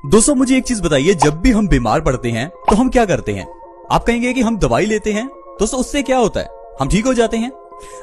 दोस्तों मुझे एक चीज बताइए, जब भी हम बीमार पड़ते हैं तो हम क्या करते हैं? आप कहेंगे कि हम दवाई लेते हैं। दोस्तों उससे क्या होता है? हम ठीक हो जाते हैं।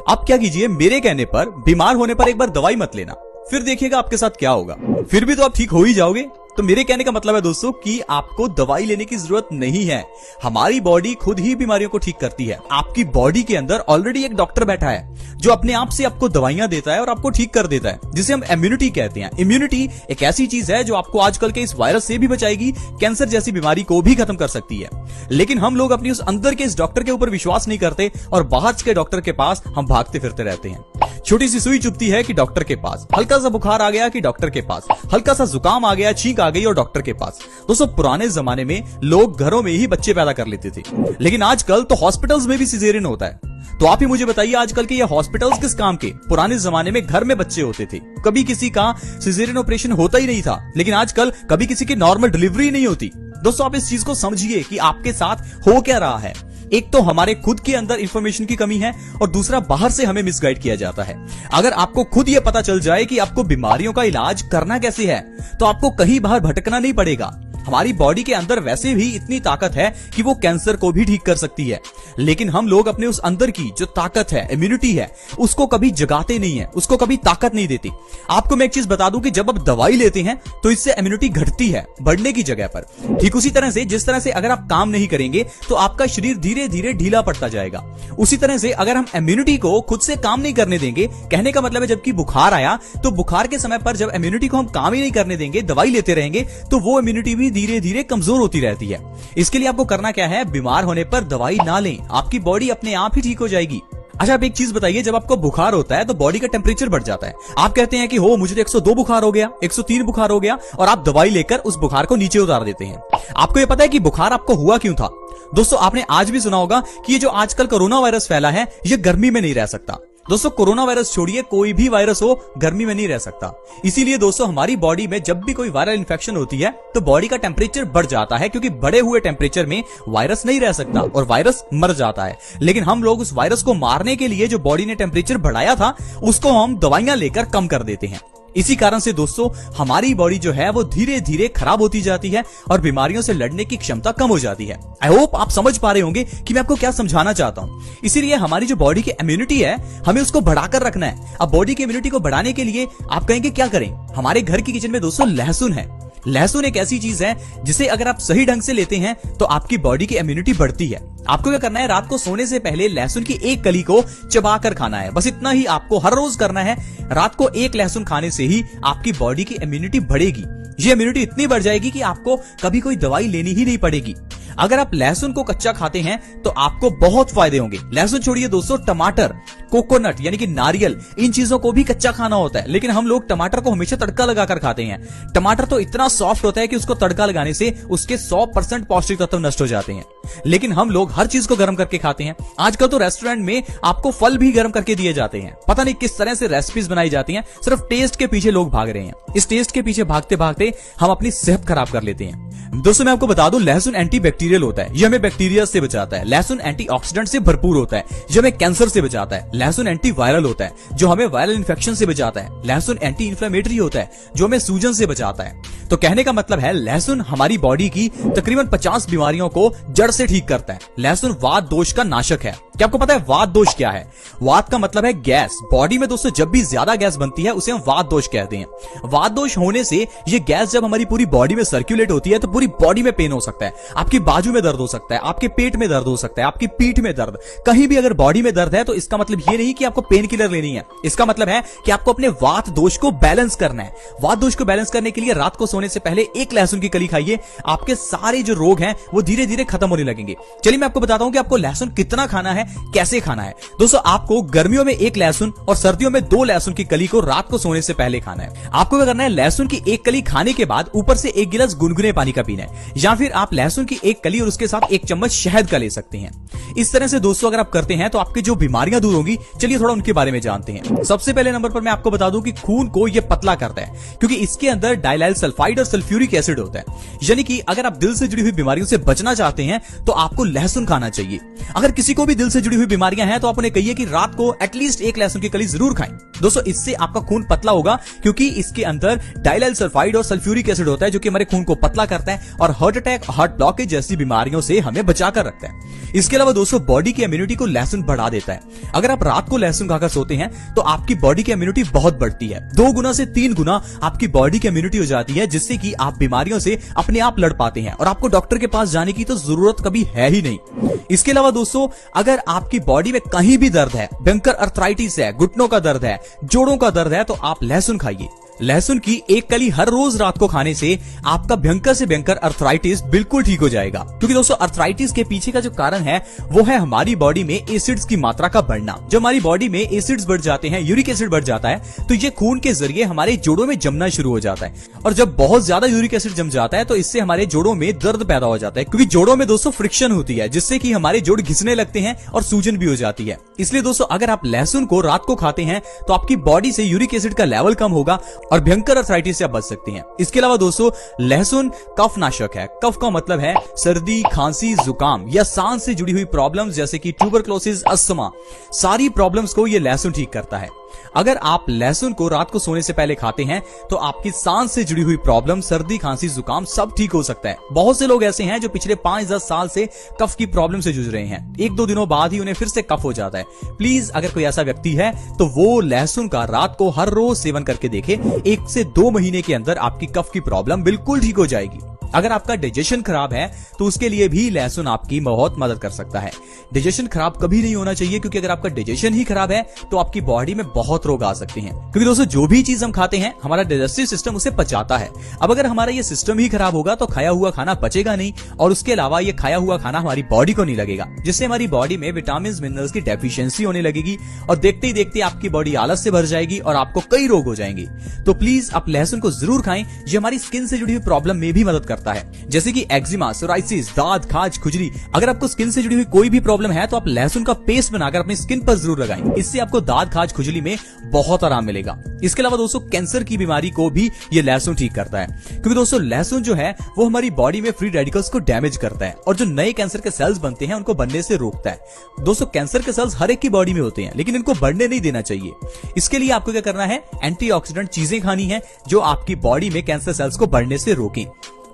आप क्या कीजिए, मेरे कहने पर बीमार होने पर एक बार दवाई मत लेना, फिर देखिएगा आपके साथ क्या होगा। फिर भी तो आप ठीक हो ही जाओगे। तो मेरे कहने का मतलब है दोस्तों कि आपको दवाई लेने की जरूरत नहीं है। हमारी बॉडी खुद ही बीमारियों को ठीक करती है। आपकी बॉडी के अंदर ऑलरेडी एक डॉक्टर बैठा है जो अपने आप से आपको दवाइयां देता है और आपको ठीक कर देता है, जिसे हम इम्यूनिटी कहते हैं। इम्यूनिटी एक ऐसी चीज है जो आपको आजकल के इस वायरस से भी बचाएगी, कैंसर जैसी बीमारी को भी खत्म कर सकती है। लेकिन हम लोग अपनी उस अंदर के इस डॉक्टर के ऊपर विश्वास नहीं करते और बाहर के डॉक्टर के पास हम भागते फिरते रहते हैं। छोटी सी सुई चुभती है कि डॉक्टर के पास, हल्का सा बुखार आ गया कि डॉक्टर के पास, हल्का सा जुकाम आ गया, छींक आ गई और डॉक्टर के पास। दोस्तों पुराने जमाने में लोग घरों में ही बच्चे पैदा कर लेते थे, लेकिन आजकल तो हॉस्पिटल्स में भी सिजेरियन होता है। तो आप ही मुझे बताइए, आजकल के ये हॉस्पिटल्स किस काम के? पुराने जमाने में घर में बच्चे होते थे, कभी किसी का सिजेरियन ऑपरेशन होता ही नहीं था, लेकिन आजकल कभी किसी की नॉर्मल डिलीवरी नहीं होती। दोस्तों आप इस चीज को समझिए कि आपके साथ हो क्या रहा है। एक तो हमारे खुद के अंदर इंफॉर्मेशन की कमी है और दूसरा बाहर से हमें मिसगाइड किया जाता है। अगर आपको खुद ये पता चल जाए कि आपको बीमारियों का इलाज करना कैसे है, तो आपको कहीं बाहर भटकना नहीं पड़ेगा। हमारी बॉडी के अंदर वैसे भी इतनी ताकत है कि वो कैंसर को भी ठीक कर सकती है, लेकिन हम लोग अपने उस अंदर की जो ताकत है, इम्यूनिटी है, उसको कभी जगाते नहीं है, उसको कभी ताकत नहीं देती। आपको मैं एक चीज बता दूं कि जब आप दवाई लेते हैं तो इससे इम्यूनिटी घटती है, बढ़ने की जगह पर। ठीक उसी तरह से जिस तरह से अगर आप काम नहीं करेंगे तो आपका शरीर धीरे धीरे ढीला पड़ता जाएगा, उसी तरह से अगर हम इम्यूनिटी को खुद से काम नहीं करने देंगे, कहने का मतलब है जबकि बुखार आया तो बुखार के समय पर जब इम्यूनिटी को हम काम ही नहीं करने देंगे, दवाई लेते रहेंगे, तो वो इम्यूनिटी भी धीरे धीरे कमजोर होती रहती है। इसके लिए आपको करना क्या है? बीमार होने पर दवाई ना लें, आपकी बॉडी अपने आप ही ठीक हो जाएगी। अच्छा आप एक चीज बताइए, जब आपको बुखार होता है तो बॉडी का टेम्परेचर बढ़ जाता है। आप कहते हैं कि हो मुझे तो 102 बुखार हो गया, 103 बुखार हो गया, और आप दवाई लेकर उस बुखार को नीचे उतार देते हैं। आपको ये पता है कि बुखार आपको हुआ क्यों था? दोस्तों आपने आज भी सुना होगा कि ये जो आजकल कोरोना वायरस फैला है, ये गर्मी में नहीं रह सकता। दोस्तों कोरोना वायरस छोड़िए, कोई भी वायरस हो गर्मी में नहीं रह सकता। इसीलिए दोस्तों हमारी बॉडी में जब भी कोई वायरल इन्फेक्शन होती है तो बॉडी का टेम्परेचर बढ़ जाता है, क्योंकि बढ़े हुए टेम्परेचर में वायरस नहीं रह सकता और वायरस मर जाता है। लेकिन हम लोग उस वायरस को मारने के लिए जो बॉडी ने टेम्परेचर बढ़ाया था उसको हम दवाइयां लेकर कम कर देते हैं। इसी कारण से दोस्तों हमारी बॉडी जो है वो धीरे धीरे खराब होती जाती है और बीमारियों से लड़ने की क्षमता कम हो जाती है। आई होप आप समझ पा रहे होंगे कि मैं आपको क्या समझाना चाहता हूं। इसीलिए हमारी जो बॉडी की इम्यूनिटी है, हमें उसको बढ़ाकर रखना है। अब बॉडी की इम्यूनिटी को बढ़ाने के लिए आप कहेंगे क्या करें? हमारे घर की किचन में दोस्तों लहसुन है। लहसुन एक ऐसी चीज है जिसे अगर आप सही ढंग से लेते हैं तो आपकी बॉडी की इम्यूनिटी बढ़ती है। आपको क्या करना है? रात को सोने से पहले लहसुन की एक कली को चबाकर खाना है। बस इतना ही आपको हर रोज करना है। रात को एक लहसुन खाने से ही आपकी बॉडी की इम्यूनिटी बढ़ेगी। ये इम्यूनिटी इतनी बढ़ जाएगी कि आपको कभी कोई दवाई लेनी ही नहीं पड़ेगी। अगर आप लहसुन को कच्चा खाते हैं तो आपको बहुत फायदे होंगे। लहसुन छोड़िए दोस्तों, टमाटर, कोकोनट यानी कि नारियल, इन चीजों को भी कच्चा खाना होता है, लेकिन हम लोग टमाटर को हमेशा तड़का लगाकर खाते हैं। टमाटर तो इतना सॉफ्ट होता है कि उसको तड़का लगाने से उसके 100% पौष्टिक तत्व नष्ट हो जाते हैं, लेकिन हम लोग हर चीज को गर्म करके खाते हैं। आजकल तो रेस्टोरेंट में आपको फल भी गर्म करके दिए जाते हैं। पता नहीं किस तरह से रेसिपीज बनाई जाती हैं, सिर्फ टेस्ट के पीछे लोग भाग रहे हैं। इस टेस्ट के पीछे भागते भागते हम अपनी सेहत खराब कर लेते हैं। दोस्तों मैं आपको बता दूं, लहसुन एंटीबैक्टीरियल होता है, ये हमें बैक्टीरिया से बचाता है। लहसुन एंटीऑक्सीडेंट से भरपूर होता है, जो हमें कैंसर से बचाता है। लहसुन एंटीवायरल होता है, जो हमें वायरल इन्फेक्शन से बचाता है। लहसुन एंटी इंफ्लेमेटरी होता है, जो हमें सूजन से बचाता है। तो कहने का मतलब है लहसुन हमारी बॉडी की तकरीबन 50 बीमारियों को जड़ से ठीक करता है। लहसुन वात दोष का नाशक है। क्या आपको पता है वात दोष क्या है? वात का मतलब है गैस। बॉडी में दोस्तों जब भी ज्यादा गैस बनती है उसे हम वात दोष कहते हैं। वात दोष होने से ये गैस जब हमारी पूरी बॉडी में सर्कुलेट होती है तो पूरी बॉडी में पेन हो सकता है। आपकी बाजू में दर्द हो सकता है, आपके पेट में दर्द हो सकता है, आपकी पीठ में दर्द, कहीं भी अगर बॉडी में दर्द है तो इसका मतलब ये नहीं कि आपको पेन किलर लेनी है। इसका मतलब है कि आपको अपने वात दोष को बैलेंस करना है। वात दोष को बैलेंस करने के लिए रात को सोने से पहले एक लहसुन की कली खाइए। आपके सारे जो रोग हैं वो धीरे धीरे खत्म होने लगेंगे। चलिए मैं आपको बताता हूं कि आपको लहसुन कितना खाना है, कैसे खाना है। दोस्तों आपको गर्मियों में एक लहसुन और सर्दियों में 2 लहसुन की कली को रात को सोने से पहले खाना है। आपको क्या करना है? लहसुन की एक कली खाने के बाद ऊपर से 1 गिलास गुनगुने पानी का पीना है, या फिर आप लहसुन की एक कली और उसके साथ 1 चम्मच शहद का ले सकते हैं। इस तरह से दोस्तों अगर आप करते हैं तो आपकी जो बीमारियां दूर होंगी। चलिए थोड़ा उनके बारे में जानते हैं। सबसे पहले नंबर पर मैं आपको बता दूं कि खून को यह पतला करता है, क्योंकि इसके अंदर डाइलाइल सल्फाइड और सल्फ्यूरिक एसिड होता है। यानी कि अगर आप दिल से जुड़ी हुई बीमारियों से बचना चाहते हैं तो आपको लहसुन खाना चाहिए। अगर किसी को भी दिल से जुड़ी हुई बीमारियां हैं तो आप उन्हें कहिए कि रात को एटलीस्ट एक लहसुन की कली जरूर खाएं। दोस्तों इससे आपका खून पतला होगा, क्योंकि इसके अंदर डाइलाइल सल्फाइड और सल्फ्यूरिक एसिड होता है जो कि हमारे खून को पतला करता है और हार्ट अटैक, हार्ट ब्लॉकेज जैसी बीमारियों से हमें बचाकर रखता है। इसके अलावा दोस्तों बॉडी की इम्यूनिटी को लहसुन बढ़ा देता है। अगर आप रात को लहसुन खाकर सोते हैं तो आपकी बॉडी की इम्यूनिटी बहुत बढ़ती है। 2 गुना से 3 गुना आपकी बॉडी की इम्यूनिटी हो जाती है, जिससे कि आप बीमारियों से अपने आप लड़ पाते हैं और आपको डॉक्टर के पास जाने की तो जरूरत कभी है ही नहीं। इसके अलावा दोस्तों अगर आपकी बॉडी में कहीं भी दर्द है, भयंकर अर्थराइटिस है, घुटनों का दर्द है, जोड़ों का दर्द है, तो आप लहसुन खाइए। लहसुन की एक कली हर रोज रात को खाने से आपका भयंकर से भयंकर अर्थराइटिस बिल्कुल ठीक हो जाएगा। क्योंकि दोस्तों अर्थराइटिस के पीछे का जो कारण है वो है हमारी बॉडी में एसिड्स की मात्रा का बढ़ना। जब हमारी बॉडी में एसिड्स बढ़ जाते हैं, यूरिक एसिड बढ़ जाता है, तो ये खून के जरिए हमारे जोड़ों में जमना शुरू हो जाता है। और जब बहुत ज्यादा यूरिक एसिड जम जाता है तो इससे हमारे जोड़ों में दर्द पैदा हो जाता है, क्योंकि जोड़ों में दोस्तों फ्रिक्शन होती है, जिससे कि हमारे जोड़ घिसने लगते हैं और सूजन भी हो जाती है। इसलिए दोस्तों अगर आप लहसुन को रात को खाते हैं तो आपकी बॉडी से यूरिक एसिड का लेवल कम होगा और भयंकर अर्थराइटिस से आप बच सकती हैं। इसके अलावा दोस्तों लहसुन कफ नाशक है। कफ का मतलब है सर्दी, खांसी, जुकाम या सांस से जुड़ी हुई प्रॉब्लम्स जैसे कि ट्यूबरक्लोसिस, अस्थमा, सारी प्रॉब्लम्स को यह लहसुन ठीक करता है। अगर आप लहसुन को रात को सोने से पहले खाते हैं तो आपकी सांस से जुड़ी हुई प्रॉब्लम, सर्दी, खांसी, जुकाम सब ठीक हो सकता है। बहुत से लोग ऐसे हैं जो पिछले 5-10 साल से कफ की प्रॉब्लम से जूझ रहे हैं। 1-2 दिनों बाद ही उन्हें फिर से कफ हो जाता है। प्लीज अगर कोई ऐसा व्यक्ति है तो वो लहसुन का रात को हर रोज सेवन करके देखे। 1 से 2 महीने के अंदर आपकी कफ की प्रॉब्लम बिल्कुल ठीक हो जाएगी। अगर आपका डाइजेशन खराब है तो उसके लिए भी लहसुन आपकी बहुत मदद कर सकता है। डाइजेशन खराब कभी नहीं होना चाहिए, क्योंकि अगर आपका डाइजेशन ही खराब है तो आपकी बॉडी में बहुत रोग आ सकते हैं। क्योंकि दोस्तों जो भी चीज हम खाते हैं हमारा डाइजेस्टिव सिस्टम उसे पचाता है। अब अगर हमारा ये सिस्टम ही खराब होगा तो खाया हुआ खाना पचेगा नहीं, और उसके अलावा ये खाया हुआ खाना हमारी बॉडी को नहीं लगेगा, जिससे हमारी बॉडी में विटामिन, मिनरल्स की डेफिशिएंसी होने लगेगी और देखते ही देखते आपकी बॉडी आलस से भर जाएगी और आपको कई रोग हो जाएंगे। तो प्लीज आप लहसुन को जरूर खाएं। ये हमारी स्किन से जुड़ी हुई प्रॉब्लम में भी मदद करता है, जैसे कि एक्जिमा, सोराइसिस, दाद, खाज, खुजली। अगर आपको स्किन से जुड़ी हुई कोई भी प्रॉब्लम है तो आप लहसुन का पेस्ट बनाकर अपनी स्किन पर जरूर लगाएं। इससे आपको दाद, खाज, खुजली में बहुत आराम मिलेगा। इसके अलावा दोस्तों कैंसर की बीमारी को भी ये लहसुन ठीक करता है, क्योंकि दोस्तों लहसुन जो है वो हमारी बॉडी में फ्री रेडिकल्स को डैमेज करता है और जो नए कैंसर के सेल्स बनते हैं उनको बनने से रोकता है। दोस्तों कैंसर के सेल्स हर एक की बॉडी में होते हैं, लेकिन इनको बढ़ने नहीं देना चाहिए। इसके लिए आपको क्या करना है, एंटीऑक्सीडेंट चीजें खानी है जो आपकी बॉडी में कैंसर सेल्स को बढ़ने से रोकें।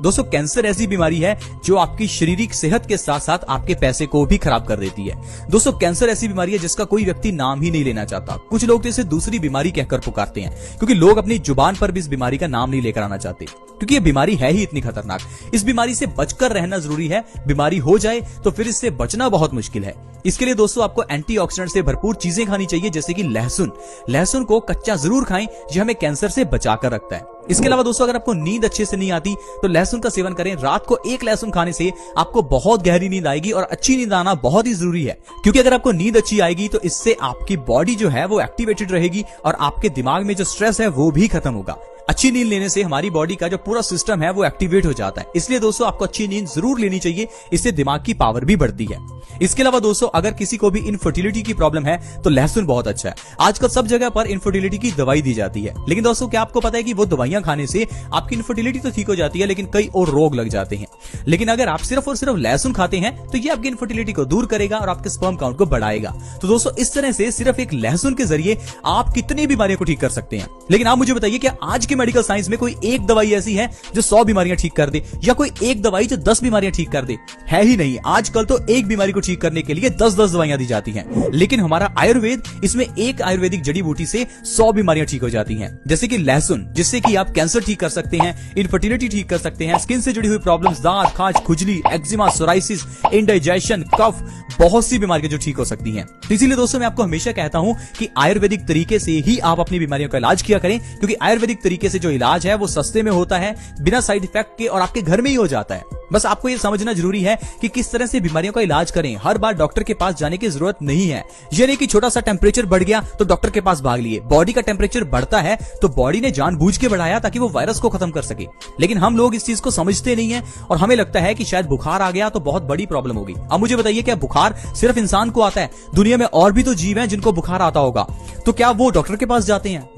दोस्तों कैंसर ऐसी बीमारी है जो आपकी शारीरिक सेहत के साथ साथ आपके पैसे को भी खराब कर देती है। दोस्तों कैंसर ऐसी बीमारी है जिसका कोई व्यक्ति नाम ही नहीं लेना चाहता। कुछ लोग तो इसे दूसरी बीमारी कहकर पुकारते हैं, क्योंकि लोग अपनी जुबान पर भी इस बीमारी का नाम नहीं लेकर आना चाहते, क्योंकि ये बीमारी है ही इतनी खतरनाक। इस बीमारी से बचकर रहना जरूरी है। बीमारी हो जाए तो फिर इससे बचना बहुत मुश्किल है। इसके लिए दोस्तों आपको एंटीऑक्सीडेंट से भरपूर चीजें खानी चाहिए, जैसे कि लहसुन। लहसुन को कच्चा जरूर खाएं, यह हमें कैंसर से बचाकर रखता है। इसके अलावा दोस्तों अगर आपको नींद अच्छे से नहीं आती तो लहसुन का सेवन करें। रात को 1 लहसुन खाने से आपको बहुत गहरी नींद आएगी, और अच्छी नींद आना बहुत ही जरूरी है, क्योंकि अगर आपको नींद अच्छी आएगी तो इससे आपकी बॉडी जो है वो एक्टिवेटेड रहेगी और आपके दिमाग में जो स्ट्रेस है वो भी खत्म होगा। अच्छी नींद लेने से हमारी बॉडी का जो पूरा सिस्टम है वो एक्टिवेट हो जाता है। इसलिए दोस्तों आपको अच्छी नींद जरूर लेनी चाहिए, इससे दिमाग की पावर भी बढ़ती है। इसके अलावा दोस्तों अगर किसी को भी इनफर्टिलिटी की प्रॉब्लम है तो लहसुन बहुत अच्छा है। आजकल सब जगह पर इनफर्टिलिटी की दवाई दी जाती है, लेकिन दोस्तों क्या आपको पता है कि वो दवाइयां खाने से आपकी इनफर्टिलिटी तो ठीक हो जाती है, लेकिन कई और रोग लग जाते हैं। लेकिन अगर आप सिर्फ और सिर्फ लहसुन खाते हैं तो ये आपकी इनफर्टिलिटी को दूर करेगा और आपके स्पर्म काउंट को बढ़ाएगा। तो दोस्तों इस तरह से सिर्फ एक लहसुन के जरिए आप कितनी बीमारियों को ठीक कर सकते हैं। लेकिन आप मुझे बताइए, क्या आज के मेडिकल साइंस में कोई एक दवाई ऐसी है जो 100 बीमारियां ठीक कर दे, या कोई एक दवाई जो 10 बीमारियां ठीक कर दे? है ही नहीं। आजकल तो एक बीमारी को ठीक करने के लिए 10-10 दवाइयां दी जाती हैं। लेकिन हमारा आयुर्वेद, इसमें एक आयुर्वेदिक जड़ी बूटी से 100 बीमारियां ठीक हो जाती हैं, जैसे कि लहसुन, जिससे कि आप कैंसर ठीक कर सकते हैं, इनफर्टिलिटी ठीक कर सकते हैं, स्किन से जुड़ी हुई प्रॉब्लम्स, दांत, खाज, खुजली, एक्जिमा, सोराइसिस, इंडाइजेशन, कफ, बहुत सी बीमारियां जो ठीक हो सकती हैं। तो इसीलिए दोस्तों मैं आपको हमेशा कहता हूं कि आयुर्वेदिक तरीके से ही आप अपनी बीमारियों का इलाज किया करें, क्योंकि आयुर्वेदिक तरीके से जो इलाज है वो सस्ते में होता है, बिना साइड इफेक्ट के, और आपके घर में ही हो जाता है। बस आपको ये समझना जरूरी है कि किस तरह से बीमारियों का इलाज करें। हर बार डॉक्टर के पास जाने की जरूरत नहीं है। ये नहीं कि छोटा सा टेम्परेचर बढ़ गया तो डॉक्टर के पास भाग लिए। बॉडी का टेम्परेचर बढ़ता है तो बॉडी ने जानबूझ के बढ़ाया ताकि वो वायरस को खत्म कर सके, लेकिन हम लोग इस चीज को समझते नहीं है और हमें लगता है कि शायद बुखार आ गया तो बहुत बड़ी प्रॉब्लम होगी। अब मुझे बताइए, क्या बुखार सिर्फ इंसान को आता है? दुनिया में और भी तो जीव हैं जिनको बुखार आता होगा, तो क्या वो डॉक्टर के पास जाते हैं?